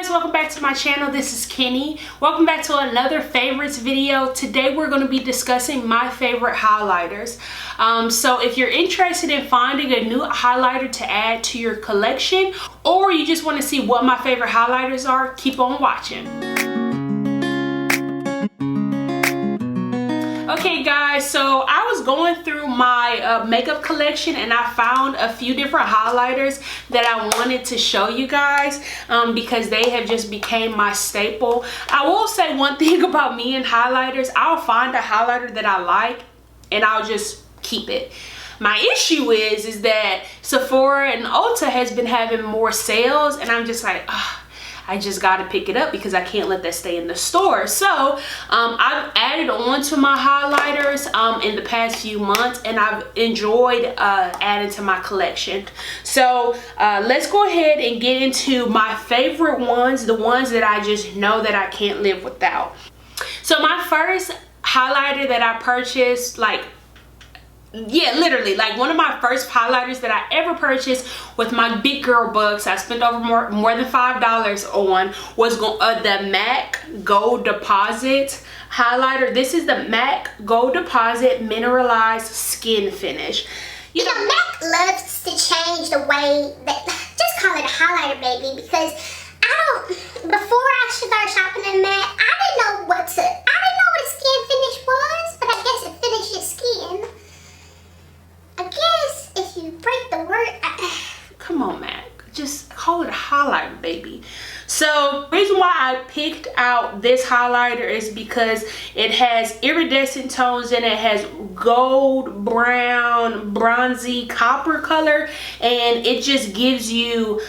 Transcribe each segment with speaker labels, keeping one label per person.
Speaker 1: guys, welcome back to my channel. This is Kenny. Welcome back to another favorites video. Today we're going to be discussing my favorite highlighters. So if you're interested in finding a new highlighter to add to your collection, or you just want to see what my favorite highlighters are, keep on watching. Okay guys, so I was going through my makeup collection and I found a few different highlighters that I wanted to show you guys because they have just became my staple. I will say one thing about me and highlighters: I'll find a highlighter that I like and I'll just keep it. My issue is that Sephora and Ulta has been having more sales and I'm just like, I just gotta pick it up because I can't let that stay in the store. So I've added on to my highlighters in the past few months and I've enjoyed adding to my collection. So let's go ahead and get into my favorite ones, the ones that I just know that I can't live without. So my first highlighter that I purchased, literally one of my first highlighters that I ever purchased with my big girl bucks, I spent over more than $5 on, was the MAC Gold Deposit highlighter. This is the MAC Gold Deposit Mineralized Skin Finish.
Speaker 2: You know, MAC loves to change the way that, just call it a highlighter, baby, because before I started shopping in MAC, I didn't know what a skin finish was, but I guess it finishes skin. I guess if you break the word,
Speaker 1: come on, Mac, just call it a highlighter, baby. So the reason why I picked out this highlighter is because it has iridescent tones and it has gold, brown, bronzy, copper color, and it just gives you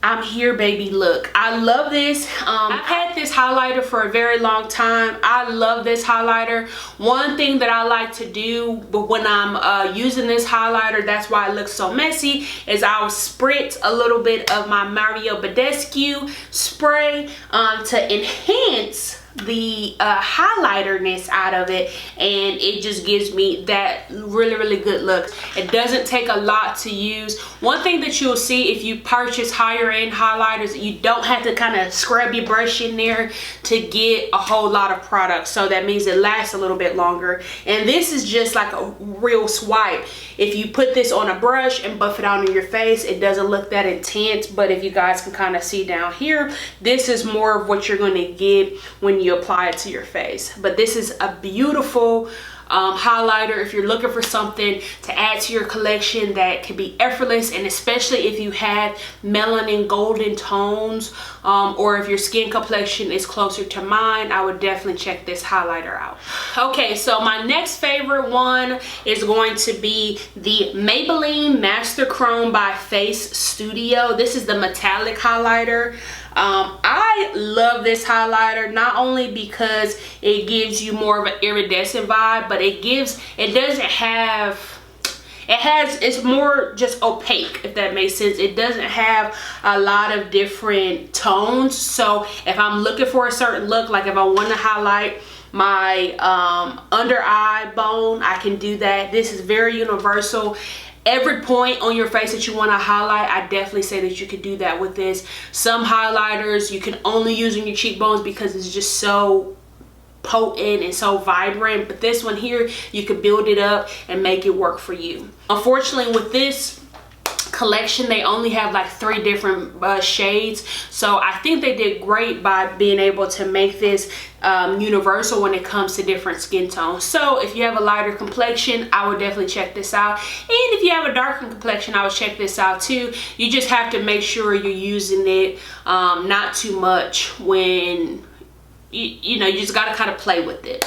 Speaker 1: I'm here, baby look. I love this. I've had this highlighter for a very long time. I love this highlighter. One thing that I like to do when I'm using this highlighter, that's why it looks so messy, is I'll spritz a little bit of my Mario Badescu spray to enhance the highlighterness out of it, and it just gives me that really good look. It doesn't take a lot to use. One thing that you'll see if you purchase higher end highlighters, you don't have to kind of scrub your brush in there to get a whole lot of product, so that means it lasts a little bit longer. And this is just like a real swipe. If you put this on a brush and buff it out on your face, it doesn't look that intense, but if you guys can kind of see down here, this is more of what you're going to get when you apply it to your face. But this is a beautiful highlighter if you're looking for something to add to your collection that can be effortless, and especially if you have melanin golden tones, or if your skin complexion is closer to mine, I would definitely check this highlighter out. Okay, so my next favorite one is going to be the Maybelline Master Chrome by Face Studio. This is the metallic highlighter. I love this highlighter not only because it gives you more of an iridescent vibe, but it's more just opaque, if that makes sense. It doesn't have a lot of different tones. So if I'm looking for a certain look, like if I want to highlight my under eye bone, I can do that. This is very universal. Every point on your face that you want to highlight, I definitely say that you could do that with this. Some highlighters you can only use on your cheekbones because it's just so potent and so vibrant, but this one here, you could build it up and make it work for you. Unfortunately, with this collection, they only have like 3 different shades, so I think they did great by being able to make this universal when it comes to different skin tones. So if you have a lighter complexion, I would definitely check this out, and if you have a darker complexion, I would check this out too. You just have to make sure you're using it not too much. When you just got to kind of play with it.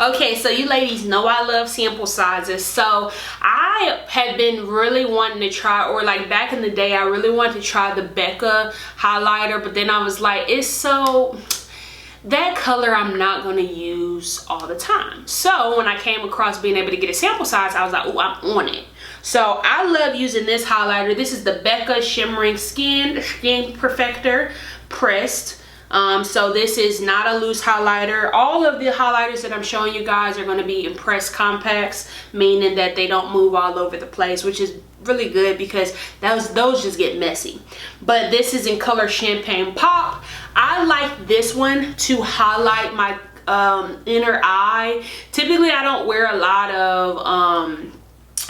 Speaker 1: Okay, so you ladies know I love sample sizes, so I had been really wanting to try, or like back in the day, I really wanted to try the Becca highlighter, but then I was like, that color I'm not going to use all the time. So when I came across being able to get a sample size, I was like, oh, I'm on it. So I love using this highlighter. This is the Becca Shimmering Skin Perfector Pressed. So this is not a loose highlighter. All of the highlighters that I'm showing you guys are going to be in pressed compacts, meaning that they don't move all over the place, which is really good because those just get messy. But this is in color Champagne Pop. I like this one to highlight my inner eye. Typically I don't wear a lot of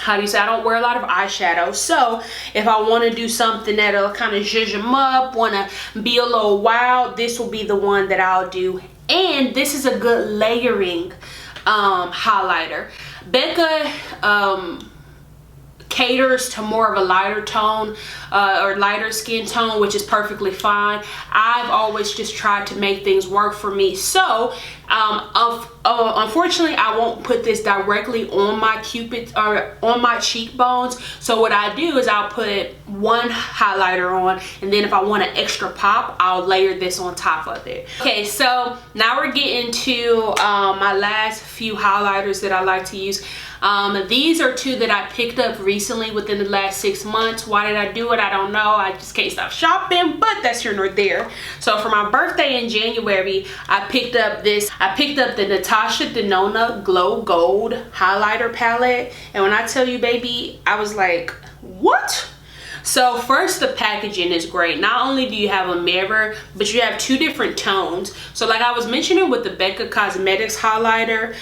Speaker 1: I don't wear a lot of eyeshadow. So if I want to do something that'll kind of zhuzh them up, want to be a little wild, this will be the one that I'll do. And this is a good layering highlighter. Becca caters to more of a lighter tone or lighter skin tone, which is perfectly fine. I've always just tried to make things work for me. So unfortunately I won't put this directly on my cupid or on my cheekbones. So what I do is I'll put one highlighter on, and then if I want an extra pop, I'll layer this on top of it. Okay, so now we're getting to my last few highlighters that I like to use. These are two that I picked up recently within the last 6 months. Why did I do it? I don't know. I just can't stop shopping, but that's here nor there. So for my birthday in January, I picked up the Natasha Denona Glow Gold highlighter palette. And when I tell you, baby, I was like, what? So first, the packaging is great. Not only do you have a mirror, but you have two different tones. So like I was mentioning with the Becca Cosmetics highlighter,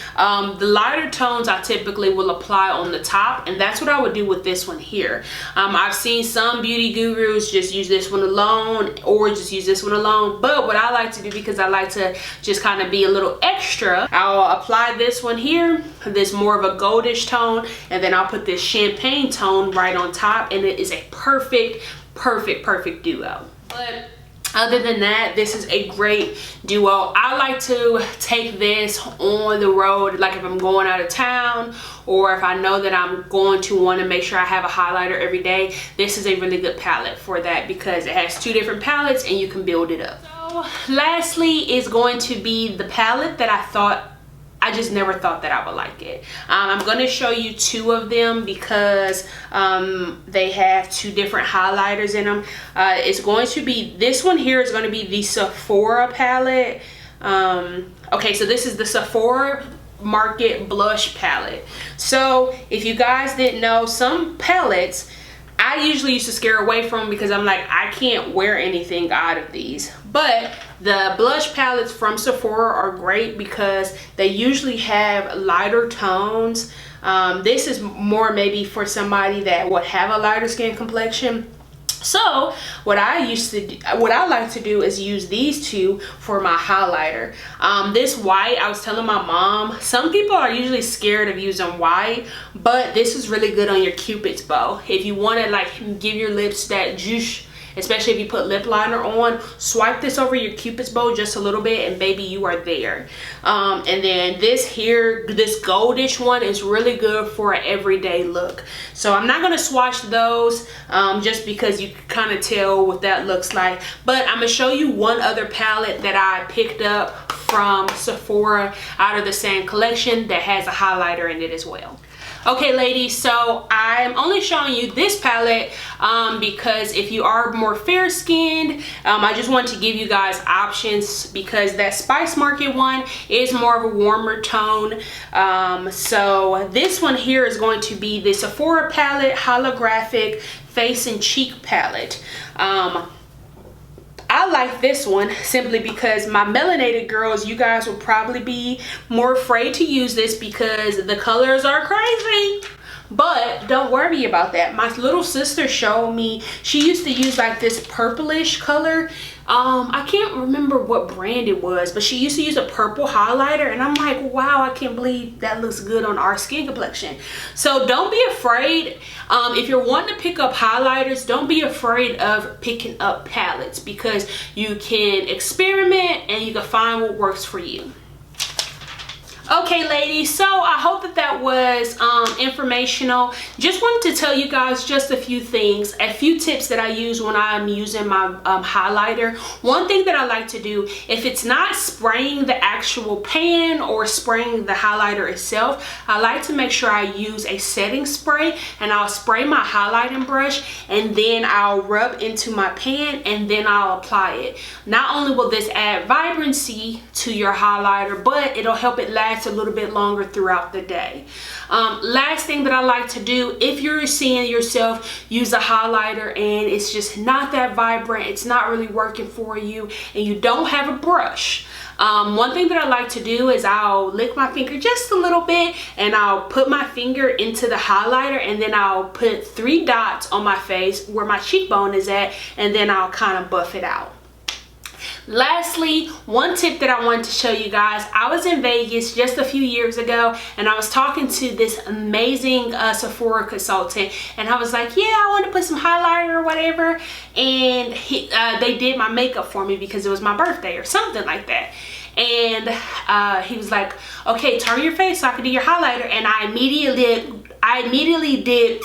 Speaker 1: the lighter tones I typically will apply on the top, and that's what I would do with this one here. I've seen some beauty gurus just use this one alone or just use this one alone, but what I like to do, because I like to just kind of be a little extra, I'll apply this one here, this more of a goldish tone, and then I'll put this champagne tone right on top, and it is a perfect duo. But other than that, this is a great duo. I like to take this on the road, like if I'm going out of town, or if I know that I'm going to want to make sure I have a highlighter every day. This is a really good palette for that because it has two different palettes and you can build it up. So lastly is going to be the palette that I just never thought that I would like it. I'm going to show you two of them because they have two different highlighters in them. It's going to be, this one here is going to be the Sephora palette. Okay, so this is the Sephora Market Blush palette. So if you guys didn't know, some palettes I usually used to scare away from because I'm like, I can't wear anything out of these. But the blush palettes from Sephora are great because they usually have lighter tones. This is more maybe for somebody that would have a lighter skin complexion. So what I like to do is use these two for my highlighter. This white, I was telling my mom, some people are usually scared of using white, but this is really good on your Cupid's bow. If you want to like give your lips that juice, especially if you put lip liner on, swipe this over your Cupid's bow just a little bit and baby, you are there. And then this here, this goldish one is really good for an everyday look. So I'm not going to swatch those just because you can kind of tell what that looks like. But I'm going to show you one other palette that I picked up from Sephora out of the same collection that has a highlighter in it as well. Okay ladies, so I'm only showing you this palette because if you are more fair skinned, I just want to give you guys options because that Spice Market one is more of a warmer tone. So this one here is going to be the Sephora palette holographic face and cheek palette. I like this one simply because my melanated girls, you guys will probably be more afraid to use this because the colors are crazy. But don't worry about that. My little sister showed me, she used to use like this purplish color. I can't remember what brand it was, but she used to use a purple highlighter and I'm like, wow, I can't believe that looks good on our skin complexion. So don't be afraid. If you're wanting to pick up highlighters, don't be afraid of picking up palettes because you can experiment and you can find what works for you. Okay ladies, so I hope that that was informational. Just wanted to tell you guys just a few things, a few tips that I use when I'm using my highlighter. One thing that I like to do, if it's not spraying the actual pan or spraying the highlighter itself, I like to make sure I use a setting spray and I'll spray my highlighting brush and then I'll rub into my pan and then I'll apply it. Not only will this add vibrancy to your highlighter, but it'll help it last lasts a little bit longer throughout the day. Last thing that I like to do, if you're seeing yourself use a highlighter and it's just not that vibrant, it's not really working for you, and you don't have a brush, one thing that I like to do is I'll lick my finger just a little bit, and I'll put my finger into the highlighter, and then I'll put 3 dots on my face where my cheekbone is at, and then I'll kind of buff it out. Lastly, one tip that I wanted to show you guys, I was in Vegas just a few years ago, and I was talking to this amazing Sephora consultant, and I was like, yeah, I want to put some highlighter or whatever, and they did my makeup for me because it was my birthday or something like that. And he was like, okay, turn your face so I can do your highlighter, and I immediately did.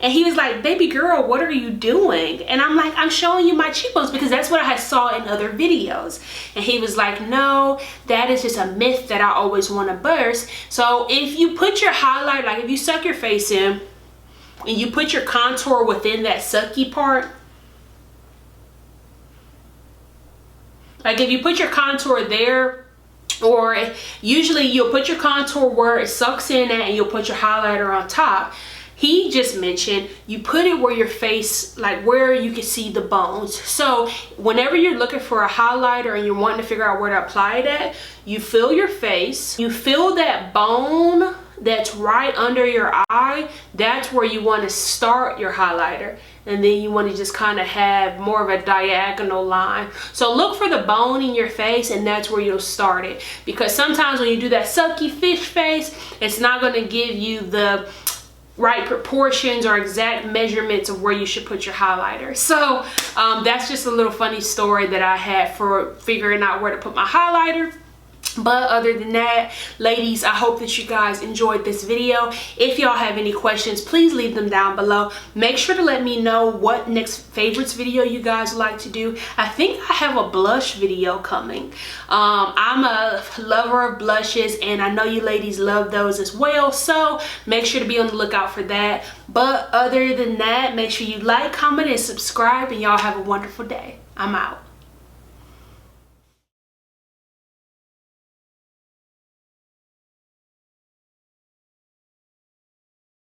Speaker 1: And he was like, baby girl, what are you doing? And I'm like, I'm showing you my cheekbones because that's what I saw in other videos. And he was like, no, that is just a myth that I always want to burst. So if you put your highlight, like if you suck your face in and you put your contour within that sucky part, like if you put your contour there, or usually you'll put your contour where it sucks in at, and you'll put your highlighter on top. He just mentioned you put it where your face, like where you can see the bones. So whenever you're looking for a highlighter and you're wanting to figure out where to apply it at, you feel your face, you feel that bone that's right under your eye. That's where you want to start your highlighter, and then you want to just kind of have more of a diagonal line. So look for the bone in your face, and that's where you'll start it, because sometimes when you do that sucky fish face, it's not going to give you the right proportions or exact measurements of where you should put your highlighter. So that's just a little funny story that I had for figuring out where to put my highlighter. But other than that, ladies, I hope that you guys enjoyed this video. If y'all have any questions, please leave them down below. Make sure to let me know what next favorites video you guys like to do. I think I have a blush video coming. I'm a lover of blushes, and I know you ladies love those as well, so make sure to be on the lookout for that. But other than that, make sure you like, comment, and subscribe, and y'all have a wonderful day. I'm out.